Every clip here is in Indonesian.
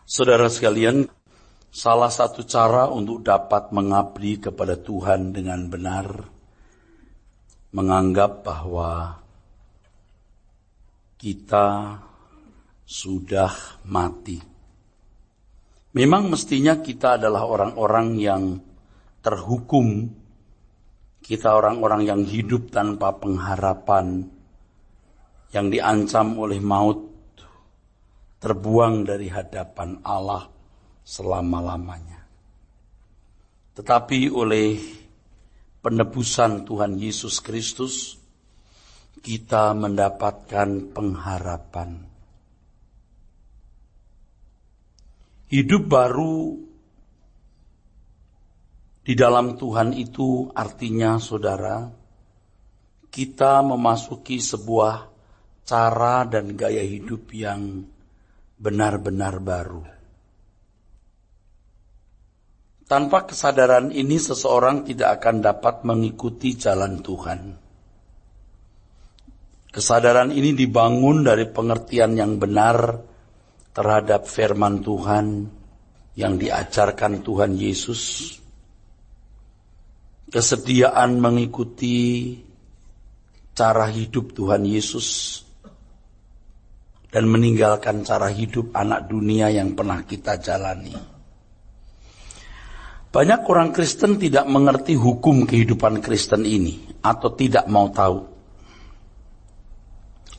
Saudara sekalian, salah satu cara untuk dapat mengabdi kepada Tuhan dengan benar, menganggap bahwa kita sudah mati. Memang mestinya kita adalah orang-orang yang terhukum, kita orang-orang yang hidup tanpa pengharapan, yang diancam oleh maut, terbuang dari hadapan Allah selama-lamanya. Tetapi oleh penebusan Tuhan Yesus Kristus, kita mendapatkan pengharapan. Hidup baru di dalam Tuhan itu artinya, saudara, kita memasuki sebuah cara dan gaya hidup yang benar-benar baru. Tanpa kesadaran ini, seseorang tidak akan dapat mengikuti jalan Tuhan. Kesadaran ini dibangun dari pengertian yang benar terhadap firman Tuhan yang diajarkan Tuhan Yesus, kesediaan mengikuti cara hidup Tuhan Yesus, dan meninggalkan cara hidup anak dunia yang pernah kita jalani. Banyak orang Kristen tidak mengerti hukum kehidupan Kristen ini, atau tidak mau tahu,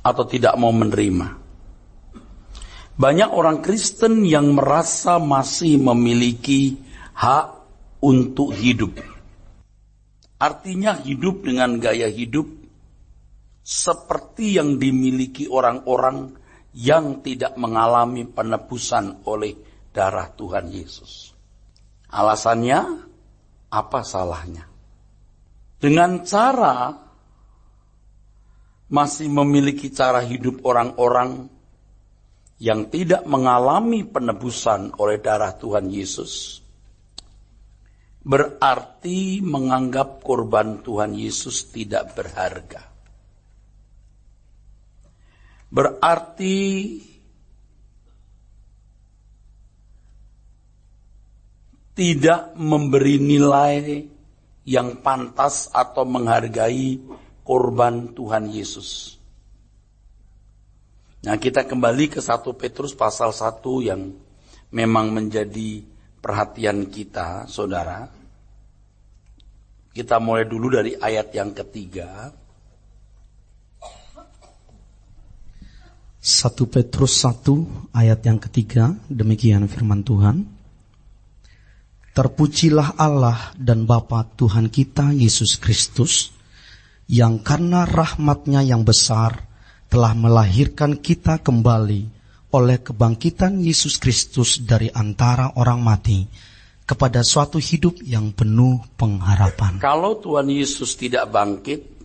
atau tidak mau menerima. Banyak orang Kristen yang merasa masih memiliki hak untuk hidup. Artinya hidup dengan gaya hidup seperti yang dimiliki orang-orang yang tidak mengalami penebusan oleh darah Tuhan Yesus. Alasannya, apa salahnya? Dengan cara masih memiliki cara hidup orang-orang yang tidak mengalami penebusan oleh darah Tuhan Yesus, berarti menganggap korban Tuhan Yesus tidak berharga. Berarti tidak memberi nilai yang pantas atau menghargai korban Tuhan Yesus. Nah, kita kembali ke 1 Petrus pasal 1 yang memang menjadi perhatian kita, saudara. Kita mulai dulu dari ayat yang ketiga. 1 Petrus 1 ayat yang ketiga, demikian firman Tuhan. Terpujilah Allah dan Bapa Tuhan kita Yesus Kristus, yang karena rahmat-Nya yang besar telah melahirkan kita kembali oleh kebangkitan Yesus Kristus dari antara orang mati kepada suatu hidup yang penuh pengharapan. Kalau Tuhan Yesus tidak bangkit,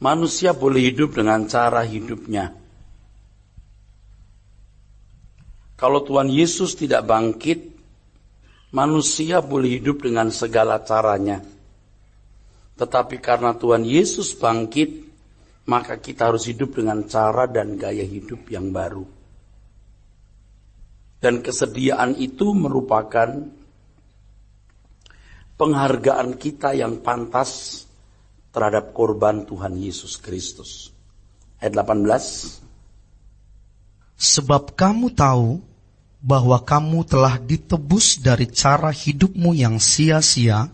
manusia boleh hidup dengan cara hidupnya. Kalau Tuhan Yesus tidak bangkit, manusia boleh hidup dengan segala caranya. Tetapi karena Tuhan Yesus bangkit, maka kita harus hidup dengan cara dan gaya hidup yang baru. Dan kesediaan itu merupakan penghargaan kita yang pantas terhadap korban Tuhan Yesus Kristus. Ayat 18. Sebab kamu tahu bahwa kamu telah ditebus dari cara hidupmu yang sia-sia,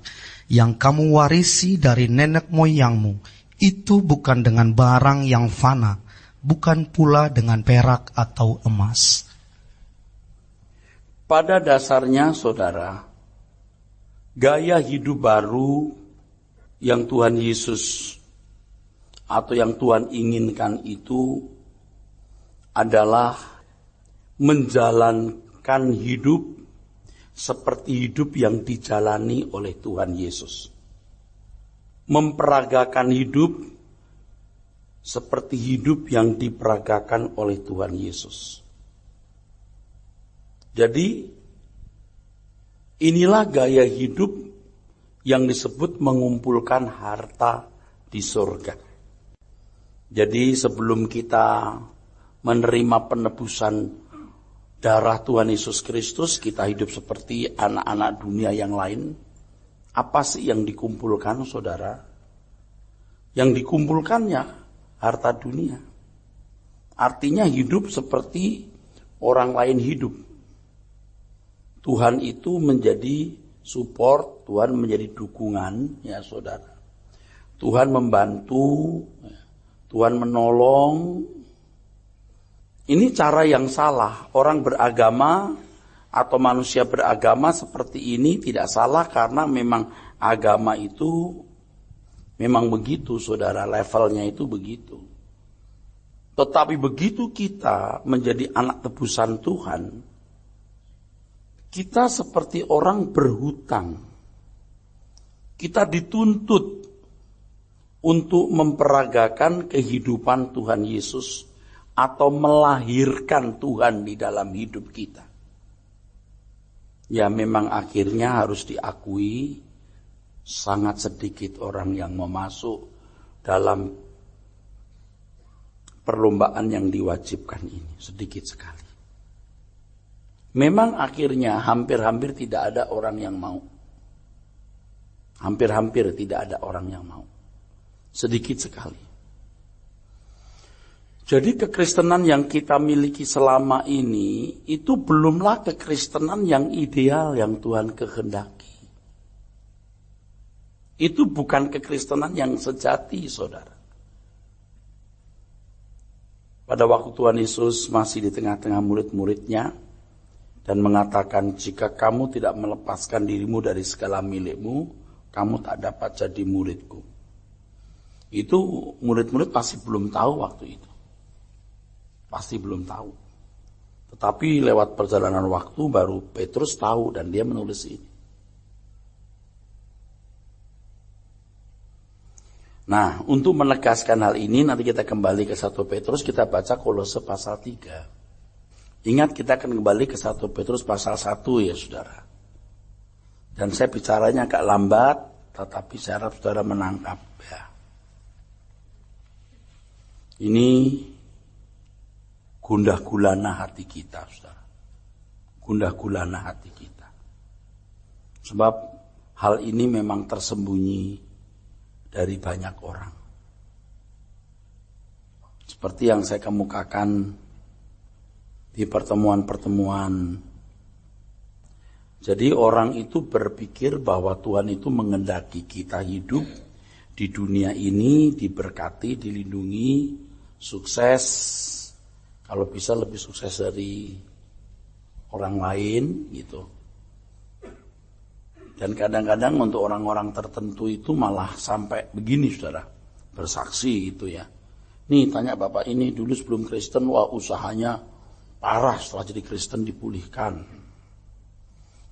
yang kamu warisi dari nenek moyangmu. Itu bukan dengan barang yang fana, bukan pula dengan perak atau emas. Pada dasarnya, saudara, gaya hidup baru yang Tuhan Yesus atau yang Tuhan inginkan itu adalah menjalankan hidup seperti hidup yang dijalani oleh Tuhan Yesus. Memperagakan hidup seperti hidup yang diperagakan oleh Tuhan Yesus. Jadi, inilah gaya hidup yang disebut mengumpulkan harta di surga. Jadi sebelum kita menerima penebusan darah Tuhan Yesus Kristus, kita hidup seperti anak-anak dunia yang lain. Apa sih yang dikumpulkan, saudara? Yang dikumpulkannya harta dunia. Artinya hidup seperti orang lain hidup. Tuhan itu menjadi support, Tuhan menjadi dukungan, ya saudara. Tuhan membantu, Tuhan menolong. Ini cara yang salah. Orang beragama atau manusia beragama seperti ini tidak salah karena memang agama itu memang begitu, saudara. Levelnya itu begitu. Tetapi begitu kita menjadi anak tebusan Tuhan, kita seperti orang berhutang. Kita dituntut untuk memperagakan kehidupan Tuhan Yesus atau melahirkan Tuhan di dalam hidup kita. Ya memang akhirnya harus diakui sangat sedikit orang yang mau masuk dalam perlombaan yang diwajibkan ini. Sedikit sekali. Memang akhirnya hampir-hampir tidak ada orang yang mau. Hampir-hampir tidak ada orang yang mau. Sedikit sekali. Jadi kekristenan yang kita miliki selama ini itu belumlah kekristenan yang ideal yang Tuhan kehendaki. Itu bukan kekristenan yang sejati, saudara. Pada waktu Tuhan Yesus masih di tengah-tengah murid-muridnya dan mengatakan, jika kamu tidak melepaskan dirimu dari segala milikmu, kamu tak dapat jadi muridku. Itu murid-murid pasti belum tahu waktu itu. Pasti belum tahu. Tetapi lewat perjalanan waktu baru Petrus tahu dan dia menulis ini. Nah, untuk menegaskan hal ini nanti kita kembali ke 1 Petrus, kita baca Kolose pasal 3. Ingat kita akan kembali ke 1 Petrus pasal 1 ya saudara. Dan saya bicaranya agak lambat, tetapi saya harap saudara menangkap ya. Ini gundah gulana hati kita, saudara. Gundah gulana hati kita. Sebab hal ini memang tersembunyi dari banyak orang. Seperti yang saya kemukakan di pertemuan-pertemuan. Jadi orang itu berpikir bahwa Tuhan itu mengendaki kita hidup di dunia ini, diberkati, dilindungi, sukses. Kalau bisa lebih sukses dari orang lain gitu. Dan kadang-kadang untuk orang-orang tertentu itu malah sampai begini saudara. Bersaksi gitu ya. Nih tanya bapak ini dulu sebelum Kristen, wah usahanya parah, setelah jadi Kristen dipulihkan.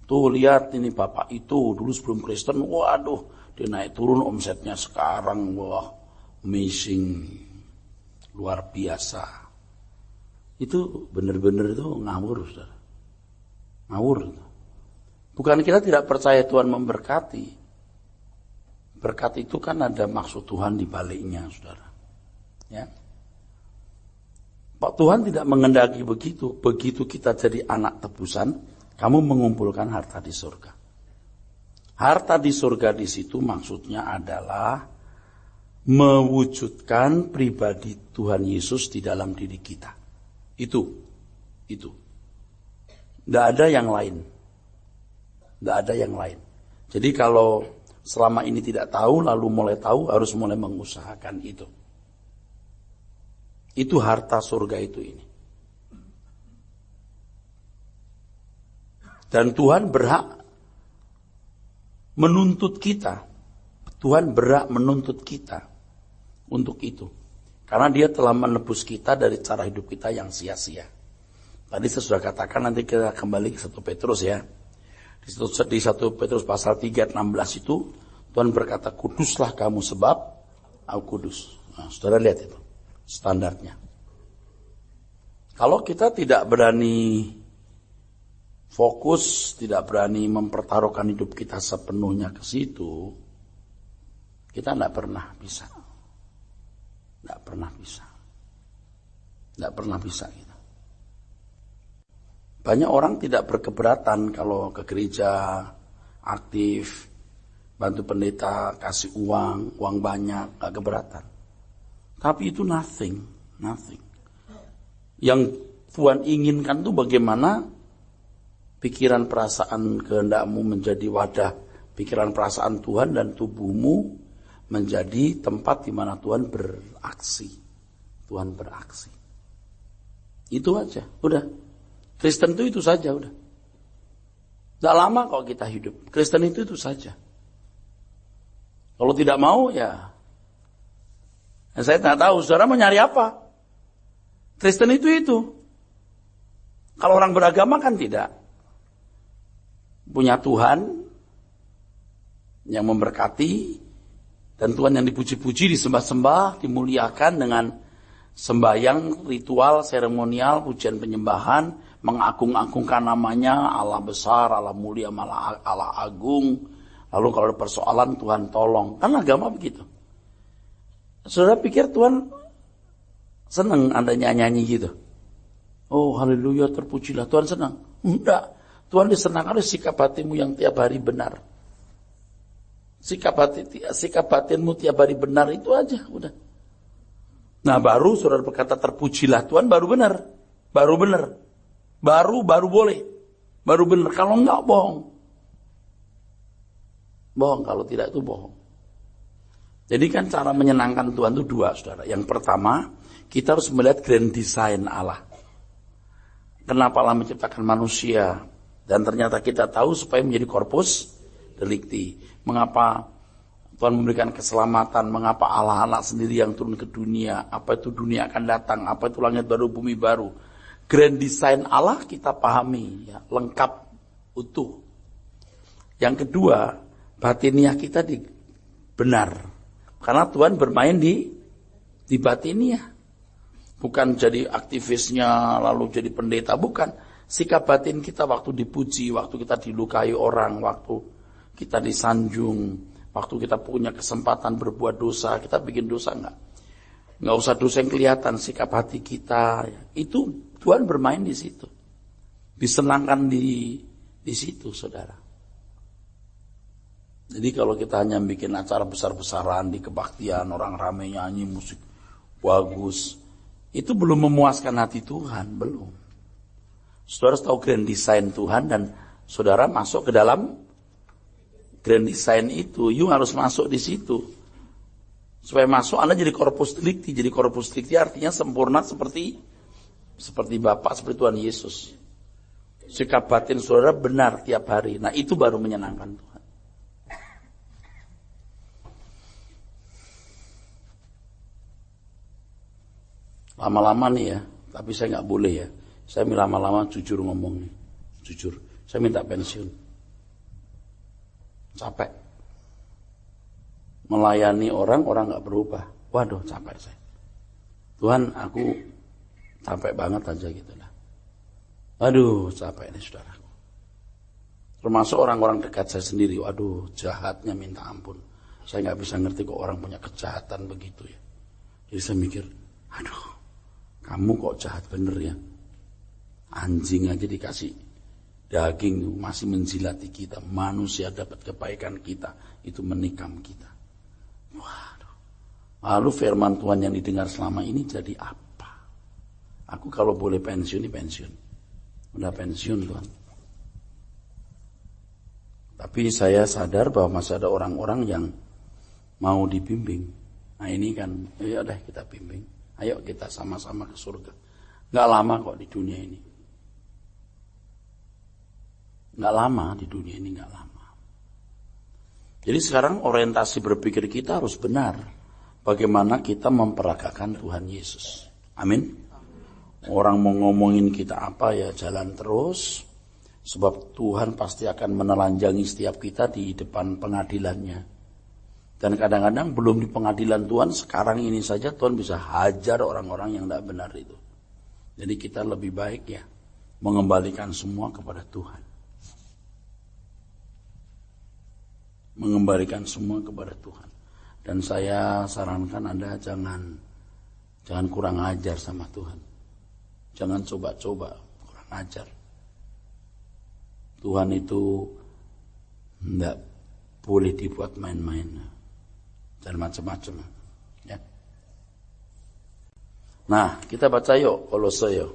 Tuh lihat ini bapak itu dulu sebelum Kristen, waduh dia naik turun omsetnya sekarang, wah amazing, luar biasa. Itu benar-benar itu ngawur saudara. Ngawur itu. Bukan kita tidak percaya Tuhan memberkati. Berkat itu kan ada maksud Tuhan di baliknya, saudara. Ya. Pak Tuhan tidak mengendaki begitu. Begitu kita jadi anak tebusan, kamu mengumpulkan harta di surga. Harta di surga di situ maksudnya adalah mewujudkan pribadi Tuhan Yesus di dalam diri kita. Itu. Tidak ada yang lain. Tidak ada yang lain. Jadi kalau selama ini tidak tahu, lalu mulai tahu, harus mulai mengusahakan itu. Itu harta surga itu ini. Dan Tuhan berhak menuntut kita. Tuhan berhak menuntut kita untuk itu. Karena dia telah menebus kita dari cara hidup kita yang sia-sia. Tadi saya sudah katakan, nanti kita kembali ke 1 Petrus ya. Di 1 Petrus pasal 3 16 itu Tuhan berkata, kuduslah kamu sebab aku kudus. Nah, saudara lihat itu standarnya. Kalau kita tidak berani fokus, tidak berani mempertaruhkan hidup kita sepenuhnya ke situ, kita tidak pernah bisa. Tidak pernah bisa. Tidak pernah bisa kita. Banyak orang tidak berkeberatan kalau ke gereja, aktif, bantu pendeta, kasih uang banyak, gak keberatan. Tapi itu nothing. Yang Tuhan inginkan tuh bagaimana pikiran perasaan kehendakmu menjadi wadah pikiran perasaan Tuhan dan tubuhmu menjadi tempat di mana Tuhan beraksi. Itu aja, udah. Kristen itu saja, udah. Tidak lama kok kita hidup. Kristen itu saja. Kalau tidak mau ya saya tidak tahu, saudara mau nyari apa? Kristen itu. Kalau orang beragama kan tidak. Punya Tuhan yang memberkati, dan Tuhan yang dipuji-puji, disembah-sembah, dimuliakan dengan sembahyang, ritual, seremonial, pujian penyembahan, mengagung-agungkan namanya, Allah besar, Allah mulia, Allah agung. Lalu kalau ada persoalan, Tuhan tolong. Kan agama begitu. Saudara pikir Tuhan senang Anda nyanyi gitu? Oh haleluya, terpujilah, Tuhan senang. Enggak, Tuhan disenangkan oleh sikap hatimu yang tiap hari benar. Sikap batinmu tiap hari benar, itu aja, udah. Nah baru saudara berkata terpujilah Tuhan, baru benar. Baru boleh. Baru benar, kalau enggak bohong. Bohong, kalau tidak itu bohong. Jadi kan cara menyenangkan Tuhan itu dua, saudara. Yang pertama, kita harus melihat grand design Allah. Kenapa Allah menciptakan manusia? Dan ternyata kita tahu supaya menjadi corpus delicti. Mengapa Tuhan memberikan keselamatan? Mengapa Allah anak sendiri yang turun ke dunia? Apa itu dunia akan datang? Apa itu langit baru, bumi baru? Grand design Allah kita pahami, ya, lengkap, utuh. Yang kedua, batiniah kita benar. Karena Tuhan bermain di batiniah. Bukan jadi aktivisnya lalu jadi pendeta, bukan. Sikap batin kita waktu dipuji, waktu kita dilukai orang, waktu kita disanjung, waktu kita punya kesempatan berbuat dosa, kita bikin dosa enggak usah dosa yang kelihatan, sikap hati kita, itu Tuhan bermain di situ. Disenangkan di situ, saudara. Jadi kalau kita hanya bikin acara besar-besaran di kebaktian, orang ramai nyanyi musik bagus, itu belum memuaskan hati Tuhan, belum. Saudara harus tahu grand design Tuhan, dan saudara masuk ke dalam grand design itu. You harus masuk di situ. Supaya masuk, Anda jadi corpus delicti. Jadi corpus delicti artinya sempurna seperti Bapa, seperti Tuhan Yesus. Sikap batin saudara benar tiap hari. Nah itu baru menyenangkan Tuhan. Lama-lama nih ya, tapi saya nggak boleh ya. Saya lama-lama jujur ngomong nih, jujur. Saya minta pensiun. Capek. Melayani orang nggak berubah. Waduh, capek saya. Tuhan, aku capek banget aja gitu lah. Aduh, capek nih saudaraku. Termasuk orang-orang dekat saya sendiri. Waduh, jahatnya minta ampun. Saya nggak bisa ngerti kok orang punya kejahatan begitu ya. Jadi saya mikir, aduh. Kamu kok jahat bener ya. Anjing aja dikasih daging masih menjilati kita. Manusia dapat kebaikan kita, itu menikam kita. Waduh. Lalu firman Tuhan yang didengar selama ini jadi apa? Aku kalau boleh pensiun, pensiun. Udah pensiun Tuhan. Tapi saya sadar bahwa masih ada orang-orang yang mau dibimbing. Nah ini kan, ya udah kita bimbing. Ayo kita sama-sama ke surga. Nggak lama kok di dunia ini. Nggak lama di dunia ini, nggak lama. Jadi sekarang orientasi berpikir kita harus benar. Bagaimana kita memperagakan Tuhan Yesus. Amin. Orang mau ngomongin kita apa ya jalan terus. Sebab Tuhan pasti akan menelanjangi setiap kita di depan pengadilannya. Dan kadang-kadang belum di pengadilan Tuhan, sekarang ini saja Tuhan bisa hajar orang-orang yang tidak benar itu. Jadi kita lebih baik ya, mengembalikan semua kepada Tuhan. Mengembalikan semua kepada Tuhan. Dan saya sarankan Anda jangan kurang ajar sama Tuhan. Jangan coba-coba kurang ajar. Tuhan itu tidak boleh dibuat main-main dan macam-macam. Ya. Nah, kita baca yuk Kolose yuk.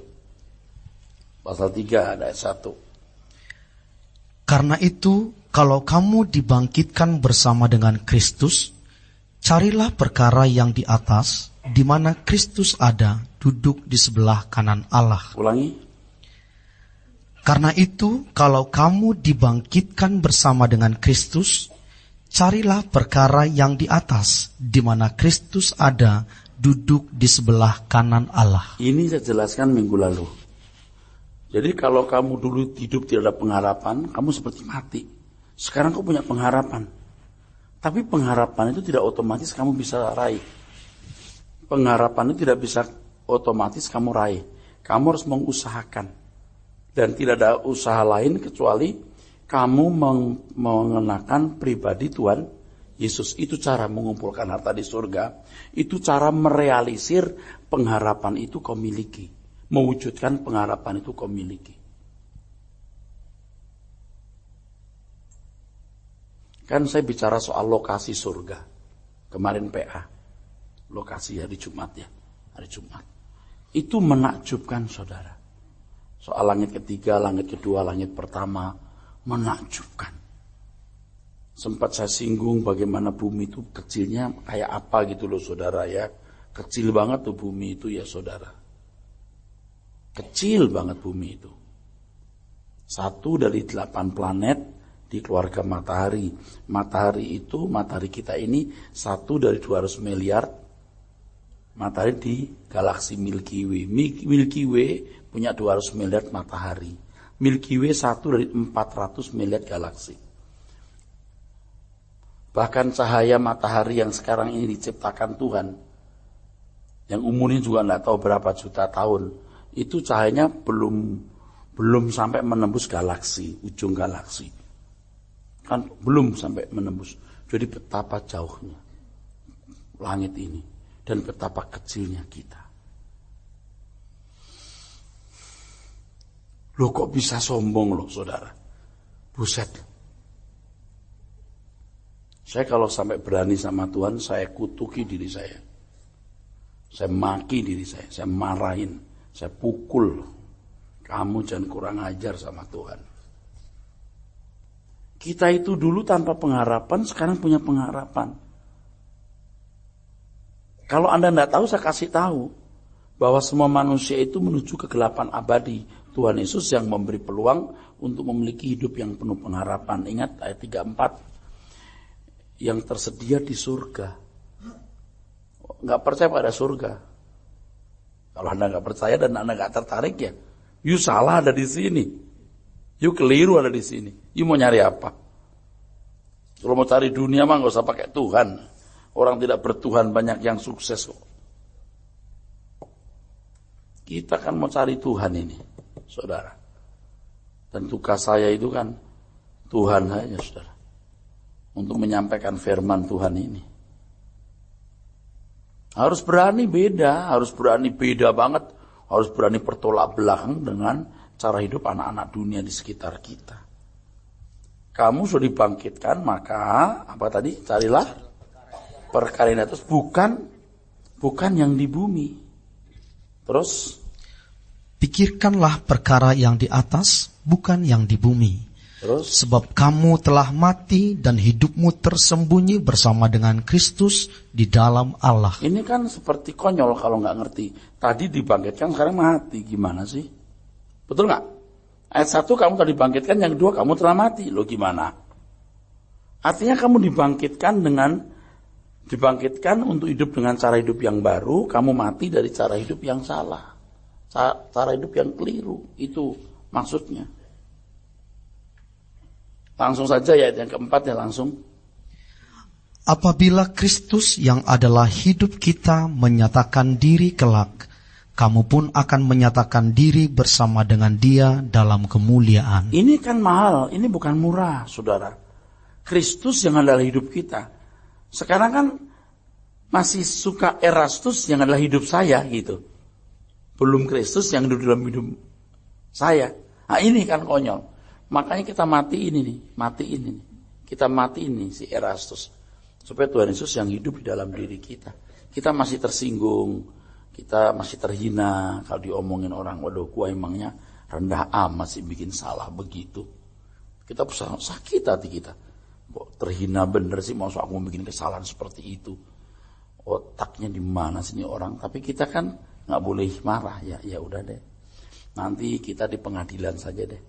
Pasal 3 ayat 1. Karena itu, kalau kamu dibangkitkan bersama dengan Kristus, carilah perkara yang di atas, di mana Kristus ada, duduk di sebelah kanan Allah. Ulangi. Karena itu, kalau kamu dibangkitkan bersama dengan Kristus, carilah perkara yang di atas, di mana Kristus ada, duduk di sebelah kanan Allah. Ini saya jelaskan minggu lalu. Jadi kalau kamu dulu hidup tidak ada pengharapan, kamu seperti mati. Sekarang kamu punya pengharapan. Tapi pengharapan itu tidak otomatis kamu bisa raih. Pengharapan itu tidak bisa otomatis kamu raih. Kamu harus mengusahakan. Dan tidak ada usaha lain kecuali kamu mengenakan pribadi Tuhan Yesus. Itu cara mengumpulkan harta di surga. Itu cara merealisir pengharapan itu kau miliki. Mewujudkan pengharapan itu kau miliki. Kan saya bicara soal lokasi surga. Kemarin PA. Lokasi hari Jumat ya. Hari Jumat. Itu menakjubkan saudara. Soal langit ketiga, langit kedua, langit pertama. Menakjubkan. Sempat saya singgung bagaimana bumi itu kecilnya kayak apa gitu loh saudara ya. Kecil banget tuh bumi itu ya saudara. Kecil banget bumi itu. 1 dari 8 planet di keluarga matahari. Matahari kita ini 1 dari 200 miliar matahari di galaksi Milky Way. Milky Way punya 200 miliar matahari. Milky Way 1 dari 400 miliar galaksi. Bahkan cahaya matahari yang sekarang ini diciptakan Tuhan, yang umurnya juga tidak tahu berapa juta tahun, itu cahayanya belum sampai menembus galaksi, ujung galaksi. Kan belum sampai menembus. Jadi betapa jauhnya langit ini dan betapa kecilnya kita. Loh kok bisa sombong loh saudara? Buset. Saya kalau sampai berani sama Tuhan, saya kutuki diri saya. Saya maki diri saya marahin, saya pukul. Kamu jangan kurang ajar sama Tuhan. Kita itu dulu tanpa pengharapan, sekarang punya pengharapan. Kalau Anda tidak tahu, saya kasih tahu. Bahwa semua manusia itu menuju kegelapan abadi. Tuhan Yesus yang memberi peluang untuk memiliki hidup yang penuh pengharapan. Ingat ayat 34. Yang tersedia di surga. Nggak percaya pada surga. Kalau Anda nggak percaya dan Anda nggak tertarik ya, you salah ada di sini. You keliru ada di sini. You mau nyari apa? Kalau mau cari dunia mah nggak usah pakai Tuhan. Orang tidak bertuhan banyak yang sukses kok. Kita kan mau cari Tuhan ini, saudara. Dan tugas saya itu kan Tuhan saja, saudara. Untuk menyampaikan firman Tuhan ini. Harus berani beda banget. Harus berani bertolak belakang dengan cara hidup anak-anak dunia di sekitar kita. Kamu sudah dibangkitkan, maka apa tadi? Carilah perkara yang atas, bukan yang di bumi. Terus pikirkanlah perkara yang di atas, bukan yang di bumi. Terus? Sebab kamu telah mati dan hidupmu tersembunyi bersama dengan Kristus di dalam Allah. Ini kan seperti konyol kalau nggak ngerti. Tadi dibangkitkan, sekarang mati. Gimana sih? Betul nggak? Ayat 1 kamu tadi dibangkitkan, yang kedua kamu telah mati. Loh gimana? Artinya kamu dibangkitkan untuk hidup dengan cara hidup yang baru. Kamu mati dari cara hidup yang salah. Cara hidup yang keliru. Itu maksudnya. Langsung saja ya, yang keempat ya langsung. Apabila Kristus yang adalah hidup kita menyatakan diri kelak, kamu pun akan menyatakan diri bersama dengan Dia dalam kemuliaan. Ini kan mahal, ini bukan murah, saudara. Kristus yang adalah hidup kita. Sekarang kan masih suka Erastus yang adalah hidup saya gitu. Belum Kristus yang hidup dalam hidup saya. Nah ini kan konyol. Makanya kita matiin ini. Kita matiin nih si Erastus. Supaya Tuhan Yesus yang hidup di dalam diri kita. Kita masih tersinggung, kita masih terhina kalau diomongin orang, waduh gua emangnya rendah amat sih bikin salah begitu. Kita bisa sakit hati kita. Kok terhina bener sih, maksud aku bikin kesalahan seperti itu. Otaknya di mana sih ini orang? Tapi kita kan nggak boleh marah, ya udah deh. Nanti kita di pengadilan saja deh.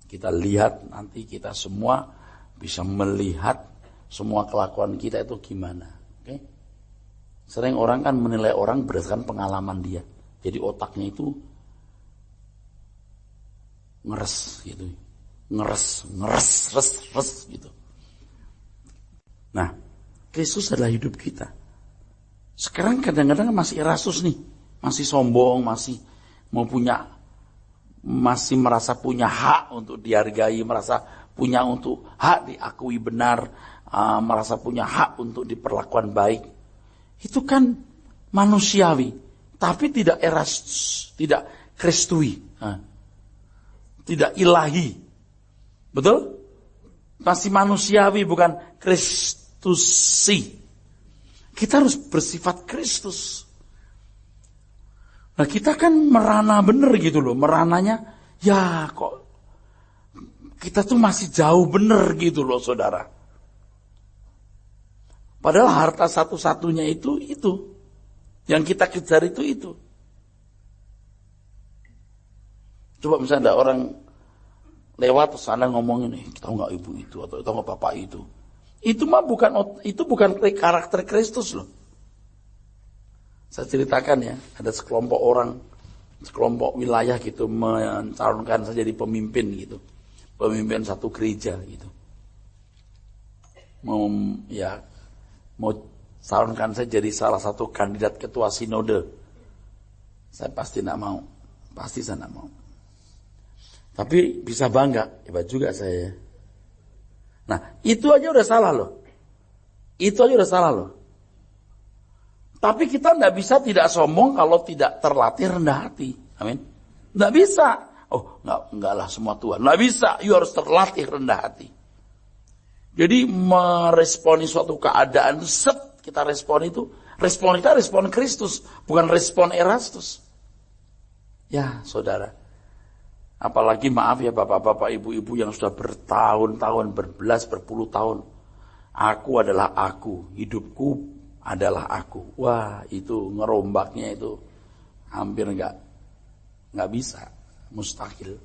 Kita lihat nanti kita semua bisa melihat semua kelakuan kita itu gimana. Oke? Sering orang kan menilai orang berdasarkan pengalaman dia. Jadi otaknya itu ngeres gitu. Ngeres gitu. Nah, Kristus adalah hidup kita. Sekarang kadang-kadang masih Erastus nih. Masih sombong, masih masih merasa punya hak untuk dihargai, merasa punya untuk hak diakui benar, merasa punya hak untuk diperlakukan baik. Itu kan manusiawi, tapi tidak Erastus, tidak Kristui, tidak ilahi. Betul? Masih manusiawi, bukan Kristusi. Kita harus bersifat Kristus. Nah kita kan merana bener gitu loh. Merananya ya kok kita tuh masih jauh bener gitu loh saudara. Padahal harta satu-satunya itu. Yang kita kejar itu. Coba misalnya ada orang lewat terus Anda ngomongin, tahu nggak ibu itu atau tahu nggak bapak itu. Itu bukan karakter Kristus loh. Saya ceritakan ya, ada sekelompok wilayah gitu mencalonkan saya jadi pemimpin gitu. Pemimpin satu gereja gitu. Mau calonkan saya jadi salah satu kandidat ketua sinode. Saya pasti enggak mau. Pasti saya enggak mau. Tapi bisa bangga, hebat juga saya. Nah, itu aja udah salah loh. Tapi kita enggak bisa tidak sombong kalau tidak terlatih rendah hati. Amin. Enggak bisa. Oh, enggak lah semua Tuhan. Enggak bisa. You harus terlatih rendah hati. Jadi meresponi suatu keadaan, kita respon itu. Respon kita respon Kristus, bukan respon Erastus. Ya, saudara. Apalagi maaf ya bapak-bapak, ibu-ibu yang sudah bertahun-tahun, berpuluh tahun. Aku adalah aku, hidupku adalah aku. Wah, itu ngerombaknya itu hampir nggak bisa, mustahil.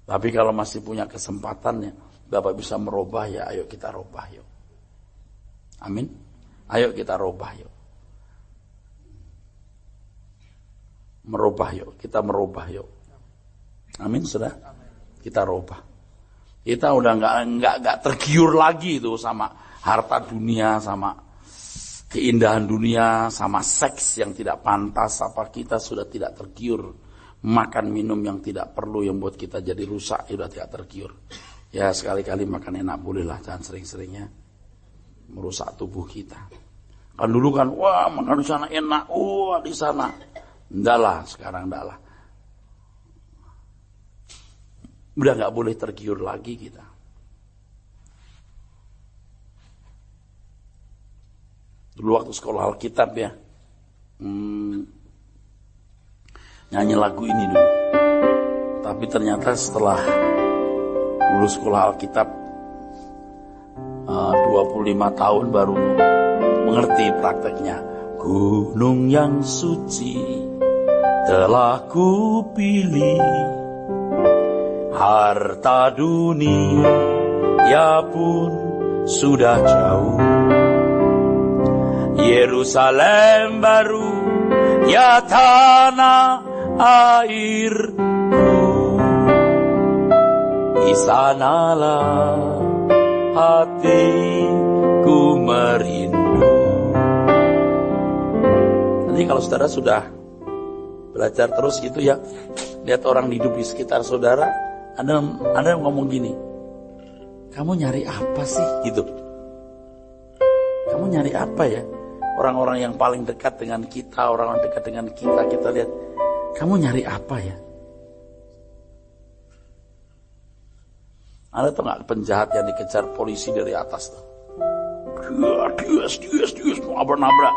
Tapi kalau masih punya kesempatannya, Bapak bisa merubah ya, ayo kita rubah yuk. Amin. Ayo kita rubah yuk. Kita merubah yuk. Amin, sudah. Kita rubah. Kita udah nggak tergiur lagi itu sama harta dunia, sama keindahan dunia, sama seks yang tidak pantas. Apa kita sudah tidak tergiur makan minum yang tidak perlu, yang buat kita jadi rusak, sudah tidak tergiur. Ya sekali-kali makan enak bolehlah, jangan sering-seringnya merusak tubuh kita. Kan dulu kan, wah makan di sana enak, di sana. Enggak lah, sekarang enggak lah. Udah nggak boleh tergiur lagi kita. Dulu waktu sekolah Alkitab ya, nyanyi lagu ini dulu. Tapi ternyata setelah lulus sekolah Alkitab 25 tahun baru mengerti prakteknya. Gunung yang suci telah kupilih, harta dunia ya pun sudah jauh. Yerusalem baru ya tanah airku, di sanalah hatiku merindu. Nanti kalau saudara sudah belajar terus gitu ya, lihat orang hidup di sekitar saudara, Anda ngomong gini, kamu nyari apa sih gitu? Kamu nyari apa ya? Orang-orang yang paling dekat dengan kita, orang-orang dekat dengan kita lihat, kamu nyari apa ya? Anda tahu nggak penjahat yang dikejar polisi dari atas tuh? Dias, mau nabrak.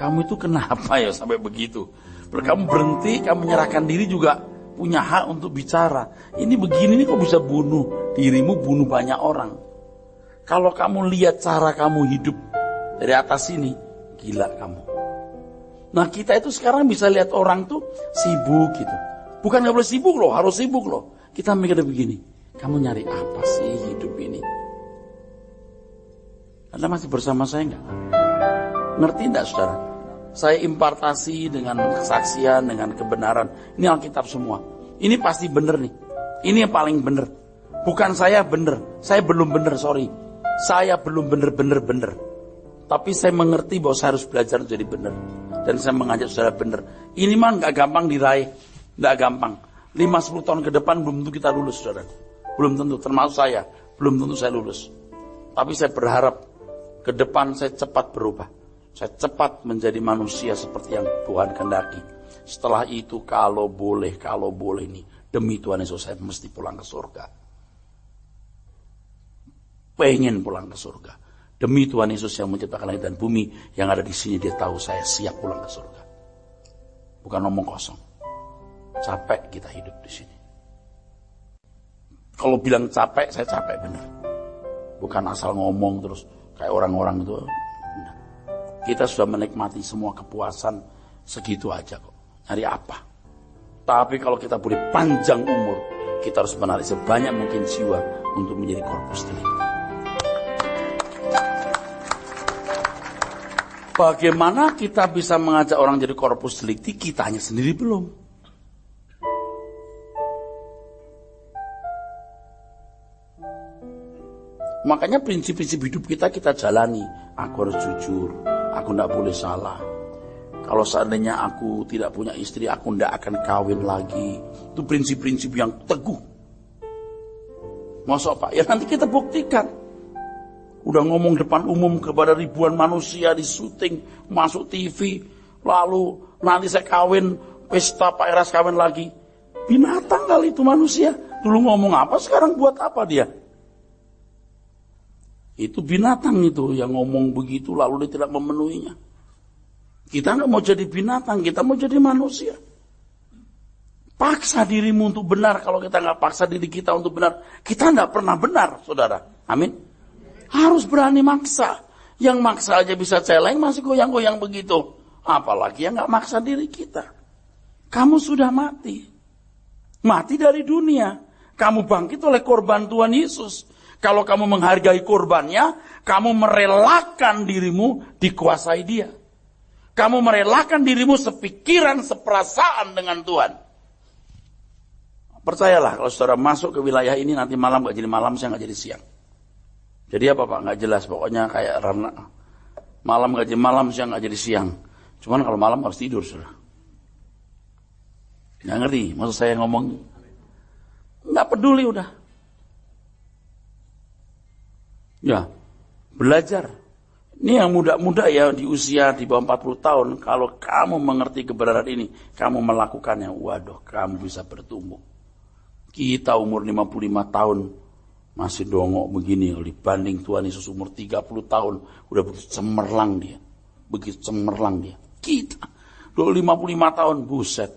Kamu itu kenapa ya sampai begitu? Kamu berhenti, kamu menyerahkan diri juga punya hak untuk bicara. Ini begini nih kok bisa bunuh dirimu, bunuh banyak orang. Kalau kamu lihat cara kamu hidup dari atas sini, gila kamu. Nah kita itu sekarang bisa lihat orang tuh sibuk gitu. Bukan gak boleh sibuk loh, harus sibuk loh. Kita mikir begini, kamu nyari apa sih hidup ini? Anda masih bersama saya enggak? Ngerti enggak saudara? Saya impartasi dengan kesaksian, dengan kebenaran. Ini Alkitab semua. Ini pasti benar nih. Ini yang paling benar. Bukan saya benar. Saya belum benar, sorry. Saya belum benar. Tapi saya mengerti bahwa saya harus belajar jadi benar. Dan saya mengajak saudara benar. Ini mah gak gampang diraih. Gak gampang. 5-10 tahun ke depan belum tentu kita lulus, saudara. Belum tentu, termasuk saya. Belum tentu saya lulus. Tapi saya berharap ke depan saya cepat berubah. Saya cepat menjadi manusia seperti yang Tuhan kehendaki. Setelah itu kalau boleh nih, demi Tuhan Yesus saya mesti pulang ke surga. Pengen pulang ke surga. Demi Tuhan Yesus yang menciptakan langit dan bumi, yang ada di sini dia tahu saya siap pulang ke surga. Bukan ngomong kosong. Capek kita hidup di sini. Kalau bilang capek, saya capek benar. Bukan asal ngomong terus kayak orang-orang itu. Kita sudah menikmati semua kepuasan segitu aja kok. Nyari apa? Tapi kalau kita boleh panjang umur, kita harus menarik sebanyak mungkin jiwa untuk menjadi Corpus Delicti. Bagaimana kita bisa mengajak orang jadi Corpus Delicti, kitanya sendiri belum. Makanya prinsip-prinsip hidup kita jalani. Aku harus jujur, aku tidak boleh salah. Kalau seandainya aku tidak punya istri, aku tidak akan kawin lagi. Itu prinsip-prinsip yang teguh. Masa Pak? Ya nanti kita buktikan. Udah ngomong depan umum kepada ribuan manusia di syuting, masuk TV. Lalu nanti saya kawin, pesta Pak Eras kawin lagi. Binatang kali itu manusia. Dulu ngomong apa, sekarang buat apa dia? Itu binatang itu yang ngomong begitu lalu dia tidak memenuhinya. Kita nggak mau jadi binatang, kita mau jadi manusia. Paksa dirimu untuk benar. Kalau kita nggak paksa diri kita untuk benar, kita nggak pernah benar, saudara. Amin. Harus berani maksa. Yang maksa aja bisa celeng, masih goyang-goyang begitu. Apalagi yang nggak maksa diri kita. Kamu sudah mati. Mati dari dunia. Kamu bangkit oleh korban Tuhan Yesus. Kalau kamu menghargai korbannya, kamu merelakan dirimu dikuasai dia. Kamu merelakan dirimu sepikiran, seperasaan dengan Tuhan. Percayalah, kalau saudara masuk ke wilayah ini, nanti malam gak jadi malam, siang gak jadi siang. Jadi apa Pak? Gak jelas, pokoknya kayak Rana. Malam gak jadi malam, siang gak jadi siang. Cuman kalau malam harus tidur, saudara. Gak ngerti, maksud saya ngomong. Gak peduli udah. Ya, belajar. Ini yang muda-muda ya di usia di bawah 40 tahun. Kalau kamu mengerti kebenaran ini, kamu melakukannya, waduh, kamu bisa bertumbuh. Kita umur 55 tahun masih dongok begini. Dibanding Tuhan Yesus umur 30 tahun, udah begitu cemerlang dia. Begitu cemerlang dia. Kita, 55 tahun, buset.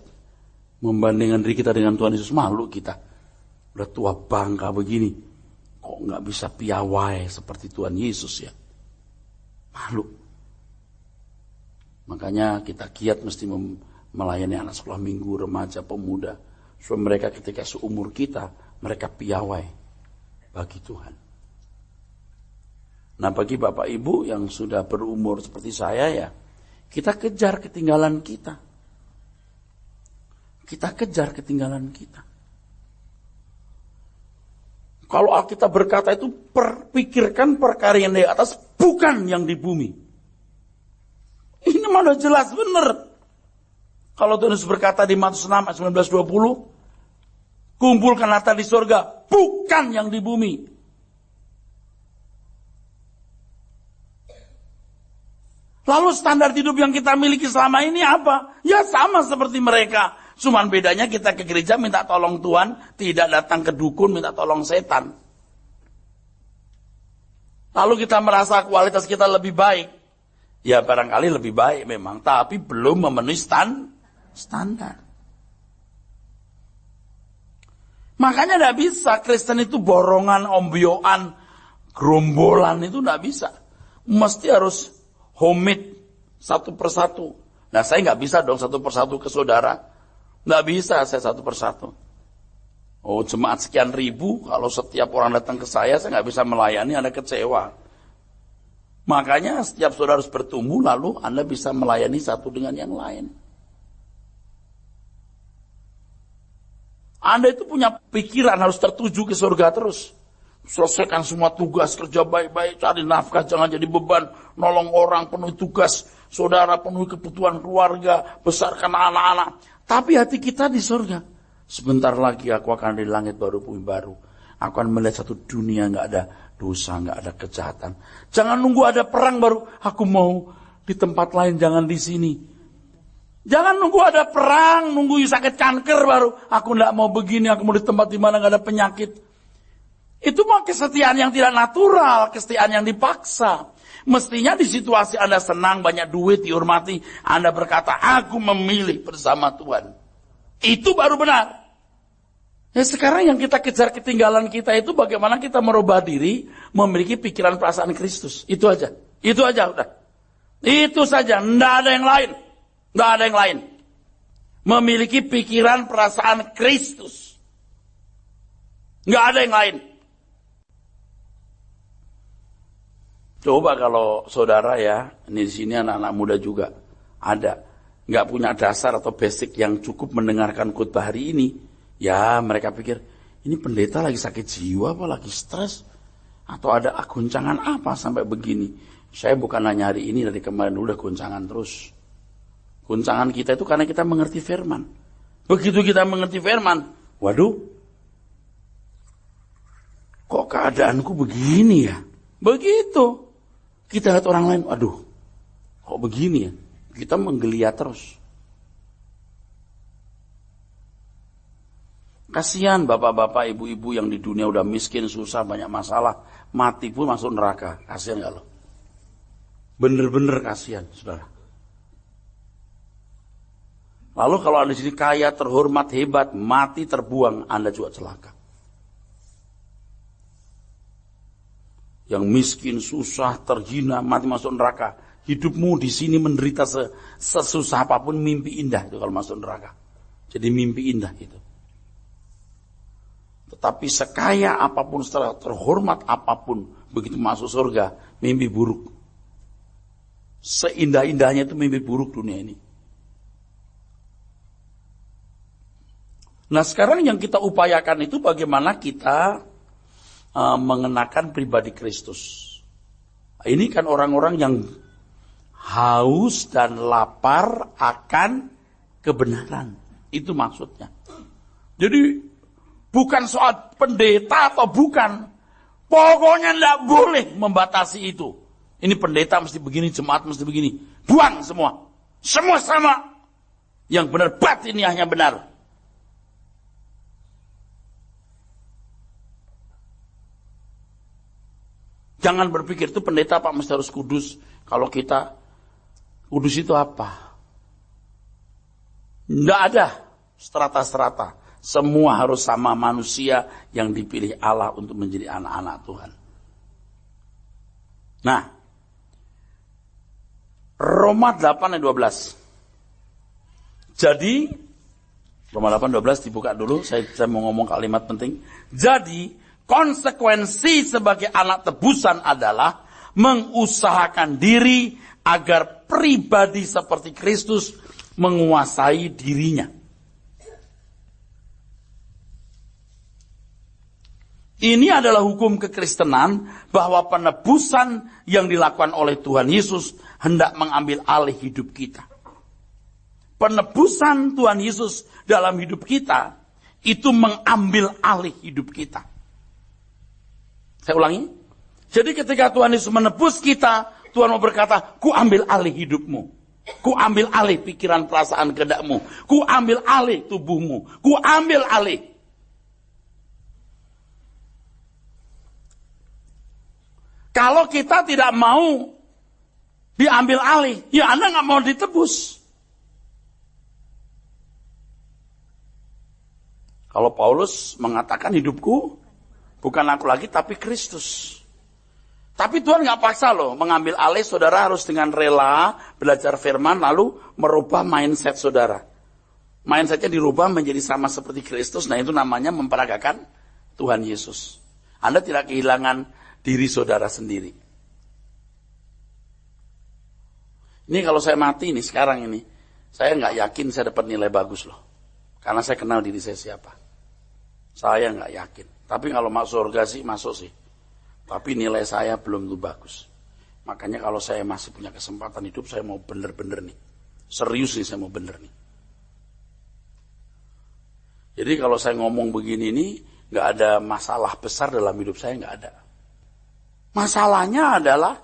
Membandingkan diri kita dengan Tuhan Yesus, malu kita. Udah tua bangka begini. Kok nggak bisa piawai seperti Tuhan Yesus ya? Malu. Makanya kita giat mesti melayani anak sekolah minggu, remaja, pemuda. Supaya mereka ketika seumur kita, mereka piawai bagi Tuhan. Nah bagi Bapak Ibu yang sudah berumur seperti saya ya, kita kejar ketinggalan kita. Kita kejar ketinggalan kita. Kalau Alkitab berkata itu, pikirkan perkara yang di atas, bukan yang di bumi. Ini malah jelas benar. Kalau Tuhan Yesus berkata di Matius 6 ayat 19-20, kumpulkan harta di surga, bukan yang di bumi. Lalu standar hidup yang kita miliki selama ini apa? Ya sama seperti mereka. Cuman bedanya kita ke gereja minta tolong Tuhan, tidak datang ke dukun minta tolong setan. Lalu kita merasa kualitas kita lebih baik. Ya barangkali lebih baik memang, tapi belum memenuhi standar. Makanya tidak bisa, Kristen itu borongan, ombyoan, gerombolan itu tidak bisa. Mesti harus homemade satu persatu. Nah saya nggak bisa dong satu persatu ke saudara. Nggak bisa saya satu persatu. Oh jemaat sekian ribu, kalau setiap orang datang ke saya nggak bisa melayani, Anda kecewa. Makanya setiap saudara harus bertumbuh, lalu Anda bisa melayani satu dengan yang lain. Anda itu punya pikiran harus tertuju ke surga terus. Selesaikan semua tugas, kerja baik-baik, cari nafkah, jangan jadi beban, nolong orang, penuhi tugas, saudara penuhi kebutuhan keluarga, besarkan anak-anak. Tapi hati kita di surga. Sebentar lagi aku akan di langit baru, bumi baru. Aku akan melihat satu dunia nggak ada dosa, nggak ada kejahatan. Jangan nunggu ada perang baru, aku mau di tempat lain, jangan di sini. Jangan nunggu ada perang, nunggu sakit kanker baru, aku nggak mau begini, aku mau di tempat di mana nggak ada penyakit. Itu mah kesetiaan yang tidak natural, kesetiaan yang dipaksa. Mestinya di situasi Anda senang, banyak duit, dihormati, Anda berkata, aku memilih bersama Tuhan. Itu baru benar. Ya sekarang yang kita kejar ketinggalan kita itu bagaimana kita merubah diri, memiliki pikiran perasaan Kristus. Itu aja. Itu aja udah. Itu saja, enggak ada yang lain. Enggak ada yang lain. Memiliki pikiran perasaan Kristus. Enggak ada yang lain. Coba kalau saudara ya, ini di sini anak-anak muda juga ada, nggak punya dasar atau basic yang cukup mendengarkan khotbah hari ini, ya mereka pikir ini pendeta lagi sakit jiwa apa lagi stres atau ada goncangan apa sampai begini. Saya bukan hanya hari ini, dari kemarin udah goncangan terus. Goncangan kita itu karena kita mengerti firman. Begitu kita mengerti firman, waduh, kok keadaanku begini ya? Begitu. Kita lihat orang lain, aduh, kok begini ya? Kita menggeliat terus. Kasihan bapak-bapak, ibu-ibu yang di dunia udah miskin, susah, banyak masalah, mati pun masuk neraka. Kasihan gak lo? Bener-bener kasihan, saudara. Lalu kalau Anda di sini kaya, terhormat, hebat, mati, terbuang, Anda juga celaka. Yang miskin, susah, terhina, mati masuk neraka. Hidupmu di sini menderita sesusah apapun, mimpi indah itu kalau masuk neraka. Jadi mimpi indah itu. Tetapi sekaya apapun, setelah terhormat apapun, begitu masuk surga, mimpi buruk. Seindah-indahnya itu mimpi buruk dunia ini. Nah sekarang yang kita upayakan itu bagaimana kita mengenakan pribadi Kristus. Ini kan orang-orang yang haus dan lapar akan kebenaran. Itu maksudnya. Jadi bukan soal pendeta atau bukan. Pokoknya tidak boleh membatasi itu. Ini pendeta mesti begini, jemaat mesti begini. Buang semua. Semua sama. Yang benar batiniahnya benar. Jangan berpikir itu pendeta Pak mesti harus kudus. Kalau kita kudus itu apa? Tidak ada strata-strata. Semua harus sama manusia yang dipilih Allah untuk menjadi anak-anak Tuhan. Nah, Roma 8 ayat 12. Jadi, Roma 8 12 dibuka dulu. Saya mau ngomong kalimat penting. Jadi, konsekuensi sebagai anak tebusan adalah mengusahakan diri agar pribadi seperti Kristus menguasai dirinya. Ini adalah hukum kekristenan bahwa penebusan yang dilakukan oleh Tuhan Yesus hendak mengambil alih hidup kita. Penebusan Tuhan Yesus dalam hidup kita itu mengambil alih hidup kita. Saya ulangi. Jadi ketika Tuhan Yesus menebus kita, Tuhan mau berkata, ku ambil alih hidupmu. Ku ambil alih pikiran, perasaan, kehendakmu. Ku ambil alih tubuhmu. Ku ambil alih. Kalau kita tidak mau diambil alih, ya Anda nggak mau ditebus. Kalau Paulus mengatakan hidupku bukan aku lagi tapi Kristus. Tapi Tuhan nggak paksa loh mengambil alih. Saudara harus dengan rela belajar firman lalu merubah mindset saudara. Mindsetnya dirubah menjadi sama seperti Kristus. Nah itu namanya memperagakan Tuhan Yesus. Anda tidak kehilangan diri saudara sendiri. Ini kalau saya mati nih sekarang ini, saya nggak yakin saya dapat nilai bagus loh. Karena saya kenal diri saya siapa. Saya nggak yakin. Tapi kalau masuk surga sih masuk sih. Tapi nilai saya belum tuh bagus. Makanya kalau saya masih punya kesempatan hidup, saya mau bener-bener nih. Serius nih saya mau bener nih. Jadi kalau saya ngomong begini nih, nggak ada masalah besar dalam hidup saya, nggak ada. Masalahnya adalah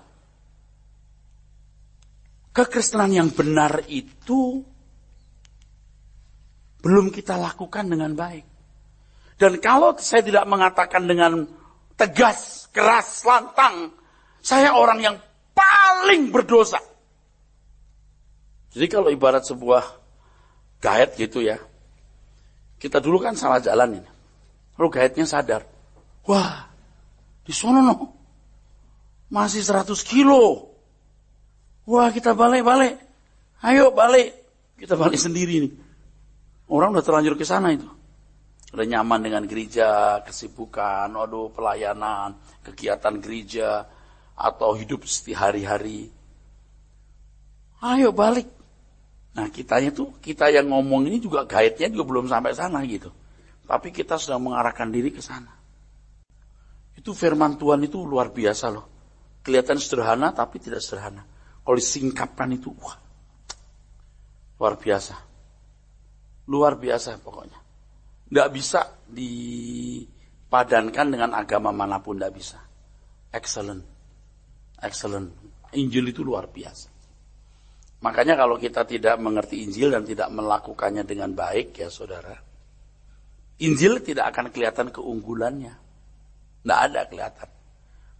kekristenan yang benar itu belum kita lakukan dengan baik. Dan kalau saya tidak mengatakan dengan tegas, keras, lantang, saya orang yang paling berdosa. Jadi kalau ibarat sebuah guide gitu ya, kita dulu kan salah jalan ini. Lalu guide-nya sadar, wah di sono no, masih 100 kilo. Wah kita balik, ayo balik. Kita balik sendiri nih. Orang udah terlanjur ke sana itu. Udah nyaman dengan gereja, kesibukan, pelayanan, kegiatan gereja, atau hidup hari-hari. Ayo balik. Nah kita yang ngomong ini juga guide-nya juga belum sampai sana gitu. Tapi kita sudah mengarahkan diri ke sana. Itu firman Tuhan itu luar biasa loh. Kelihatan sederhana tapi tidak sederhana. Kalau disingkapkan itu, wah, luar biasa. Luar biasa pokoknya. Nggak bisa dipadankan dengan agama manapun, nggak bisa. Excellent. Injil itu luar biasa. Makanya kalau kita tidak mengerti Injil dan tidak melakukannya dengan baik ya saudara, Injil tidak akan kelihatan keunggulannya. Nggak ada kelihatan.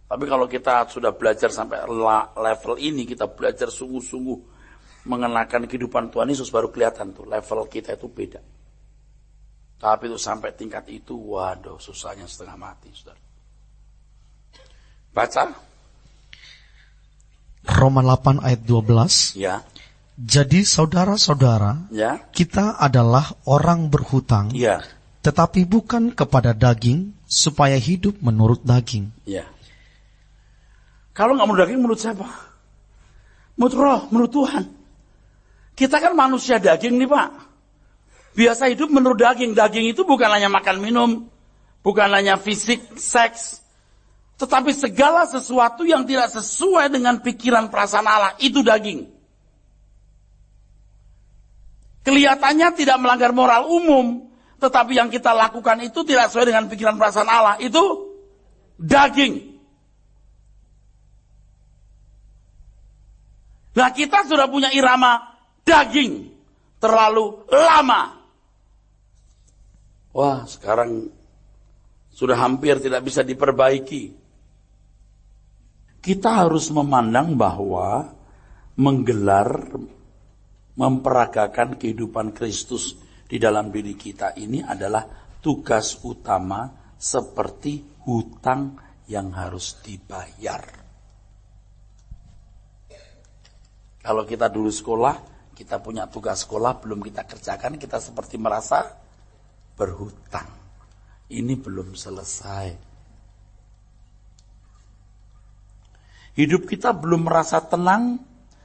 Tapi kalau kita sudah belajar sampai level ini, kita belajar sungguh-sungguh mengenakan kehidupan Tuhan Yesus, baru kelihatan tuh level kita itu beda. Tapi itu sampai tingkat itu, waduh susahnya setengah mati, saudara. Baca. Roma 8 ayat 12. Ya. Jadi saudara-saudara, ya, kita adalah orang berhutang, ya, tetapi bukan kepada daging, supaya hidup menurut daging. Ya. Kalau nggak menurut daging, menurut siapa? Menurut roh, menurut Tuhan. Kita kan manusia daging nih Pak. Biasa hidup menurut daging. Daging itu bukan hanya makan minum, bukan hanya fisik, seks, tetapi segala sesuatu yang tidak sesuai dengan pikiran perasaan Allah, itu daging. Kelihatannya tidak melanggar moral umum, tetapi yang kita lakukan itu tidak sesuai dengan pikiran perasaan Allah, itu daging. Nah kita sudah punya irama daging terlalu lama. Wah sekarang sudah hampir tidak bisa diperbaiki. Kita harus memandang bahwa menggelar, memperagakan kehidupan Kristus di dalam diri kita ini adalah tugas utama seperti hutang yang harus dibayar. Kalau kita dulu sekolah, kita punya tugas sekolah, belum kita kerjakan, kita seperti merasa berhutang. Ini belum selesai. Hidup kita belum merasa tenang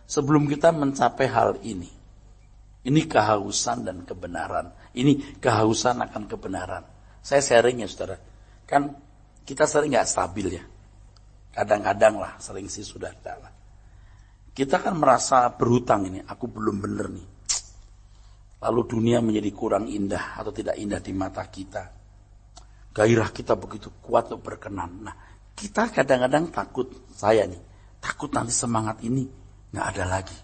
sebelum kita mencapai hal ini. Ini kehausan dan kebenaran. Ini kehausan akan kebenaran. Saya sharing ya saudara. Kan kita sering gak stabil ya. Kadang-kadang lah, sering sih sudah tidak lah. Kita kan merasa berhutang ini, aku belum benar nih. Lalu dunia menjadi kurang indah atau tidak indah di mata kita. Gairah kita begitu kuat untuk berkenan. Nah, kita kadang-kadang takut, saya nih, takut nanti semangat ini gak ada lagi.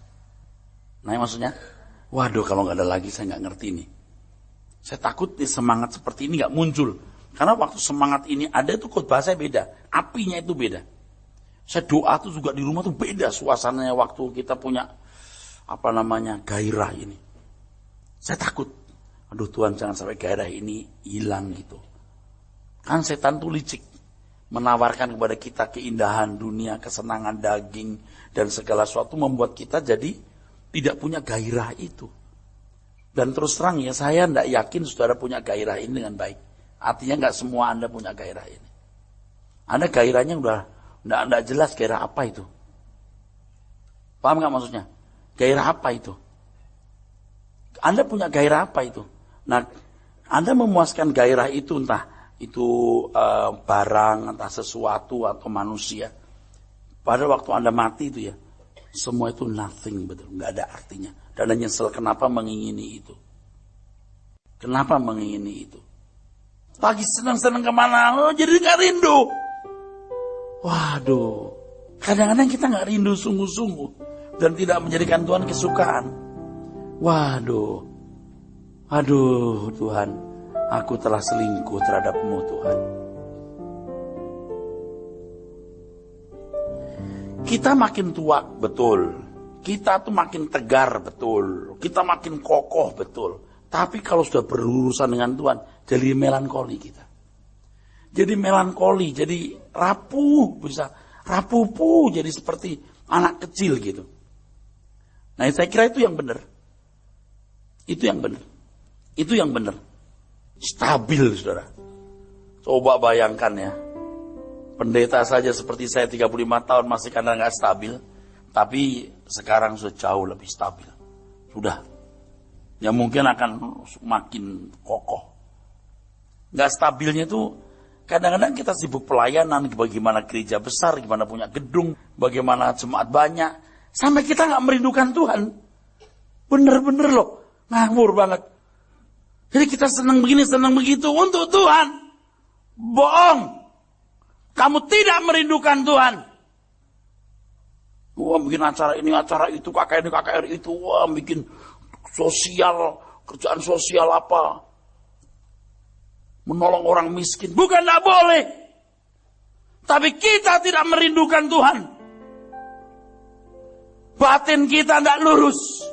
Nah maksudnya, waduh kalau nggak ada lagi saya nggak ngerti nih. Saya takut nih semangat seperti ini nggak muncul. Karena waktu semangat ini ada itu khotbah saya beda. Apinya itu beda. Saya doa tuh juga di rumah tuh beda suasananya waktu kita punya gairah ini. Saya takut. Aduh Tuhan jangan sampai gairah ini hilang gitu. Kan setan tuh licik. Menawarkan kepada kita keindahan dunia, kesenangan daging, dan segala sesuatu membuat kita jadi tidak punya gairah itu. Dan terus terang ya, saya tidak yakin saudara punya gairah ini dengan baik. Artinya nggak semua Anda punya gairah ini. Anda gairahnya udah tidak jelas gairah apa itu. Paham nggak maksudnya? Gairah apa itu? Anda punya gairah apa itu? Nah, Anda memuaskan gairah itu entah itu barang, entah sesuatu atau manusia. Pada waktu Anda mati itu ya, semua itu nothing, betul, nggak ada artinya. Dan Anda nyesel kenapa mengingini itu. Kenapa mengingini itu? Lagi senang-senang kemana? Oh, jadi nggak rindu. Waduh, kadang-kadang kita nggak rindu sungguh-sungguh dan tidak menjadikan Tuhan kesukaan. Waduh, aduh Tuhan, aku telah selingkuh terhadap-Mu Tuhan. Kita makin tua, betul. Kita tuh makin tegar, betul. Kita makin kokoh, betul. Tapi kalau sudah berurusan dengan Tuhan, jadi melankoli kita. Jadi melankoli, jadi rapuh, bisa rapuh, jadi seperti anak kecil gitu. Nah, saya kira itu yang benar. Itu yang benar. Itu yang benar. Stabil, saudara. Coba bayangkan ya. Pendeta saja seperti saya 35 tahun masih kadang nggak stabil. Tapi sekarang sudah jauh lebih stabil. Sudah. Ya mungkin akan makin kokoh. Nggak stabilnya itu kadang-kadang kita sibuk pelayanan. Bagaimana gereja besar, gimana punya gedung, bagaimana jemaat banyak. Sampai kita nggak merindukan Tuhan. Bener-bener loh. Ngawur banget. Jadi kita senang begini, senang begitu untuk Tuhan. Bohong. Kamu tidak merindukan Tuhan. Wah, bikin acara ini, acara itu, KKR itu. Wah, bikin sosial, kerjaan sosial apa. Menolong orang miskin. Bukan tidak boleh. Tapi kita tidak merindukan Tuhan. Batin kita tidak lurus.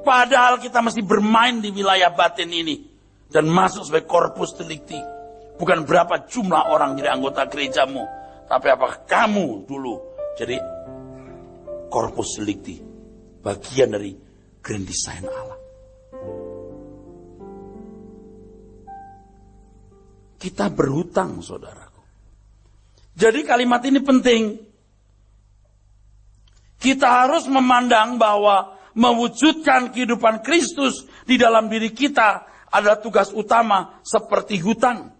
Padahal kita masih bermain di wilayah batin ini. Dan masuk sebagai corpus delicti. Bukan berapa jumlah orang jadi anggota gerejamu. Tapi apakah kamu dulu jadi corpus delicti. Bagian dari grand design Allah. Kita berhutang, saudaraku. Jadi kalimat ini penting. Kita harus memandang bahwa mewujudkan kehidupan Kristus di dalam diri kita adalah tugas utama seperti hutang.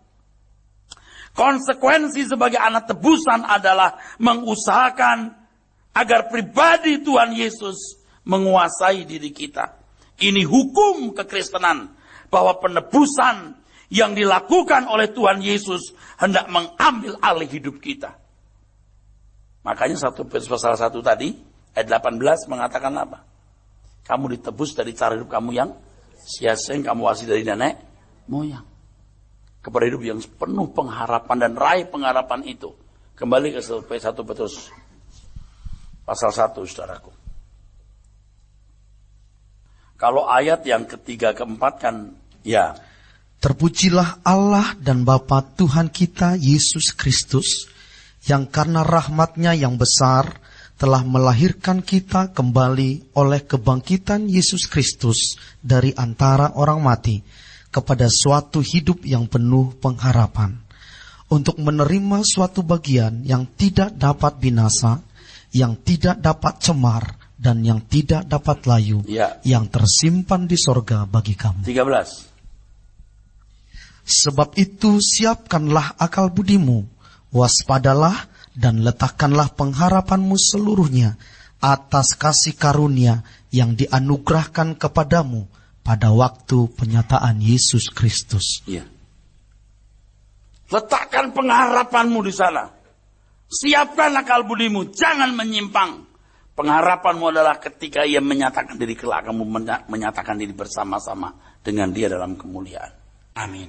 Konsekuensi sebagai anak tebusan adalah mengusahakan agar pribadi Tuhan Yesus menguasai diri kita. Ini hukum kekristenan bahwa penebusan yang dilakukan oleh Tuhan Yesus hendak mengambil alih hidup kita. Makanya 1 Petrus pasal 1 tadi ayat 18 mengatakan apa? Kamu ditebus dari cara hidup kamu yang sia-sia, yang kamu warisi dari nenek moyang. Kepada hidup yang penuh pengharapan dan raih pengharapan itu. Kembali ke 1 Petrus pasal 1, saudaraku. Kalau ayat yang ketiga keempat kan, ya. Terpujilah Allah dan Bapa Tuhan kita Yesus Kristus, yang karena rahmat-Nya yang besar telah melahirkan kita kembali oleh kebangkitan Yesus Kristus dari antara orang mati kepada suatu hidup yang penuh pengharapan, untuk menerima suatu bagian yang tidak dapat binasa, yang tidak dapat cemar, dan yang tidak dapat layu, yang tersimpan di sorga bagi kamu. 13. Sebab itu siapkanlah akal budimu, waspadalah dan letakkanlah pengharapanmu seluruhnya atas kasih karunia yang dianugerahkan kepadamu pada waktu penyataan Yesus Kristus. Ya. Letakkan pengharapanmu di sana. Siapkan akal budimu, jangan menyimpang. Pengharapanmu adalah ketika ia menyatakan diri kelak, kamu menyatakan diri bersama-sama dengan dia dalam kemuliaan. Amin.